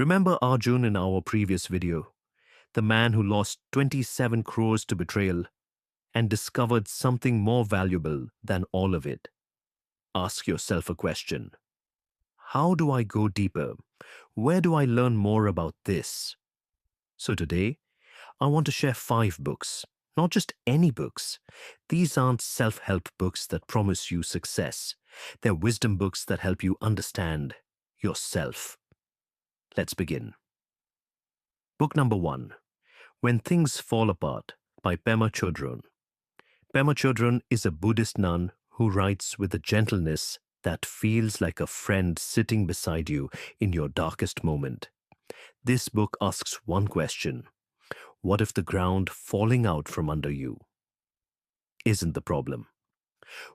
Remember Arjun in our previous video, the man who lost 27 crores to betrayal and discovered something more valuable than all of it? Ask yourself a question. How do I go deeper? Where do I learn more about this? So today, I want to share 5 books, not just any books. These aren't self-help books that promise you success. They're wisdom books that help you understand yourself. Let's begin. Book number 1, When Things Fall Apart by Pema Chödrön. Pema Chödrön is a Buddhist nun who writes with a gentleness that feels like a friend sitting beside you in your darkest moment. This book asks one question: what if the ground falling out from under you isn't the problem?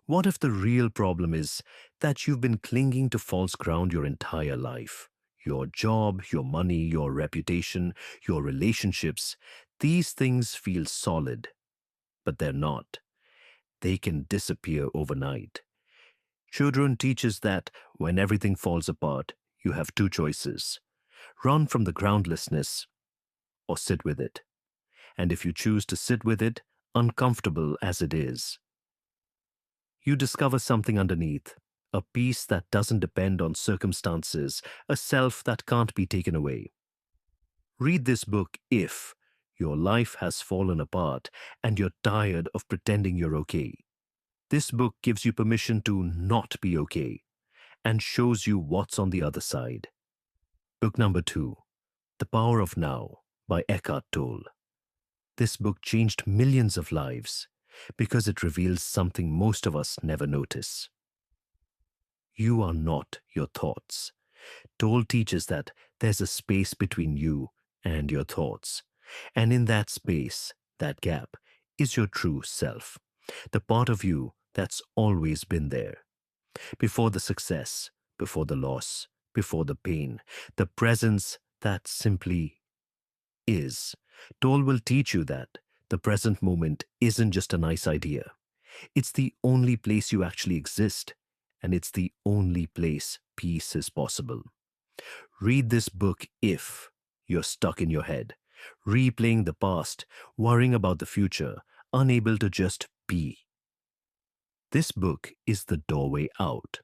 What if the real problem is that you've been clinging to false ground your entire life? Your job, your money, your reputation, your relationships, these things feel solid, but they're not. They can disappear overnight. Chödrön teaches that when everything falls apart, you have 2 choices: run from the groundlessness or sit with it. And if you choose to sit with it, uncomfortable as it is, you discover something underneath, a peace that doesn't depend on circumstances, a self that can't be taken away. Read this book if your life has fallen apart and you're tired of pretending you're okay. This book gives you permission to not be okay and shows you what's on the other side. Book number 2, The Power of Now by Eckhart Tolle. This book changed millions of lives because it reveals something most of us never notice. You are not your thoughts. Tolle teaches that there's a space between you and your thoughts, and in that space, that gap, is your true self, the part of you that's always been there. Before the success, before the loss, before the pain, the presence that simply is. Tolle will teach you that the present moment isn't just a nice idea. It's the only place you actually exist, and it's the only place peace is possible. Read this book if you're stuck in your head, replaying the past, worrying about the future, unable to just be. This book is the doorway out.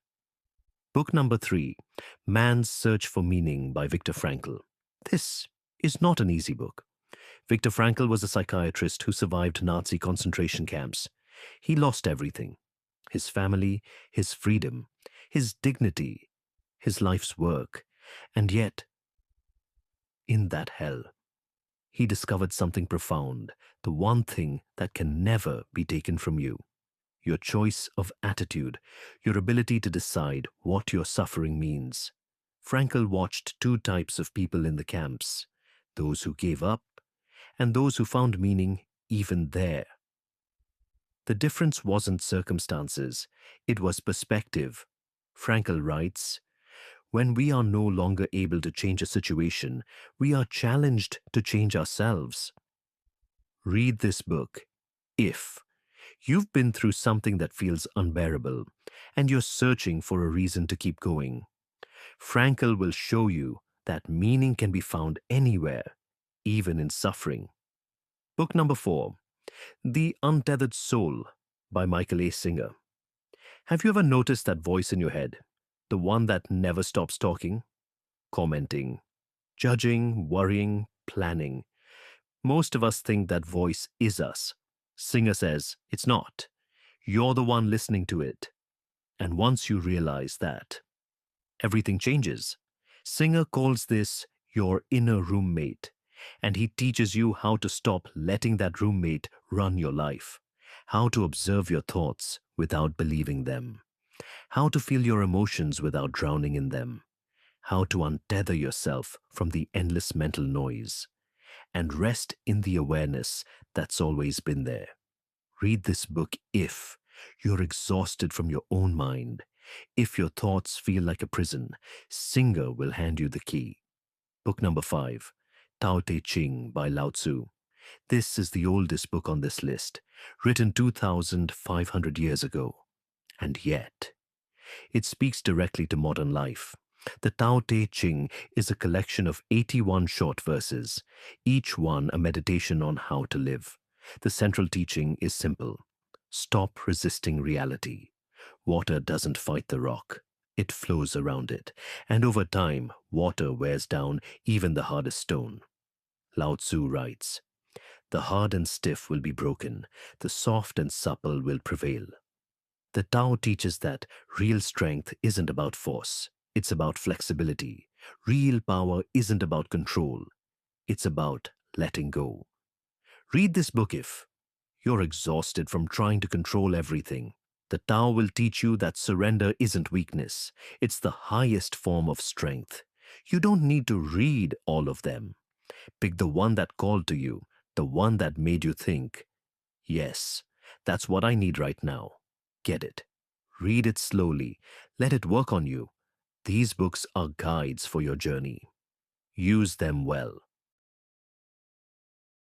Book number 3, Man's Search for Meaning by Viktor Frankl. This is not an easy book. Viktor Frankl was a psychiatrist who survived Nazi concentration camps. He lost everything: his family, his freedom, his dignity, his life's work. And yet, in that hell, he discovered something profound, the one thing that can never be taken from you: your choice of attitude, your ability to decide what your suffering means. Frankl watched 2 types of people in the camps: those who gave up and those who found meaning even there. The difference wasn't circumstances, it was perspective. Frankl writes, when we are no longer able to change a situation, we are challenged to change ourselves. Read this book if you've been through something that feels unbearable and you're searching for a reason to keep going. Frankl will show you that meaning can be found anywhere, even in suffering. Book number 4, The Untethered Soul by Michael A. Singer. Have you ever noticed that voice in your head, the one that never stops talking, commenting, judging, worrying, planning? Most of us think that voice is us. Singer says it's not. You're the one listening to it. And once you realize that, everything changes. Singer calls this your inner roommate, and he teaches you how to stop letting that roommate run your life, how to observe your thoughts without believing them, how to feel your emotions without drowning in them, how to untether yourself from the endless mental noise, and rest in the awareness that's always been there. Read this book if you're exhausted from your own mind, if your thoughts feel like a prison. Singer will hand you the key. Book number 5, Tao Te Ching by Lao Tzu. This is the oldest book on this list, written 2,500 years ago. And yet, it speaks directly to modern life. The Tao Te Ching is a collection of 81 short verses, each one a meditation on how to live. The central teaching is simple. Stop resisting reality. Water doesn't fight the rock. It flows around it, and over time, water wears down even the hardest stone. Lao Tzu writes, "The hard and stiff will be broken, the soft and supple will prevail." The Tao teaches that real strength isn't about force, it's about flexibility. Real power isn't about control, it's about letting go. Read this book if you're exhausted from trying to control everything. The Tao will teach you that surrender isn't weakness, it's the highest form of strength. You don't need to read all of them. Pick the one that called to you, the one that made you think, yes, that's what I need right now. Get it. Read it slowly. Let it work on you. These books are guides for your journey. Use them well.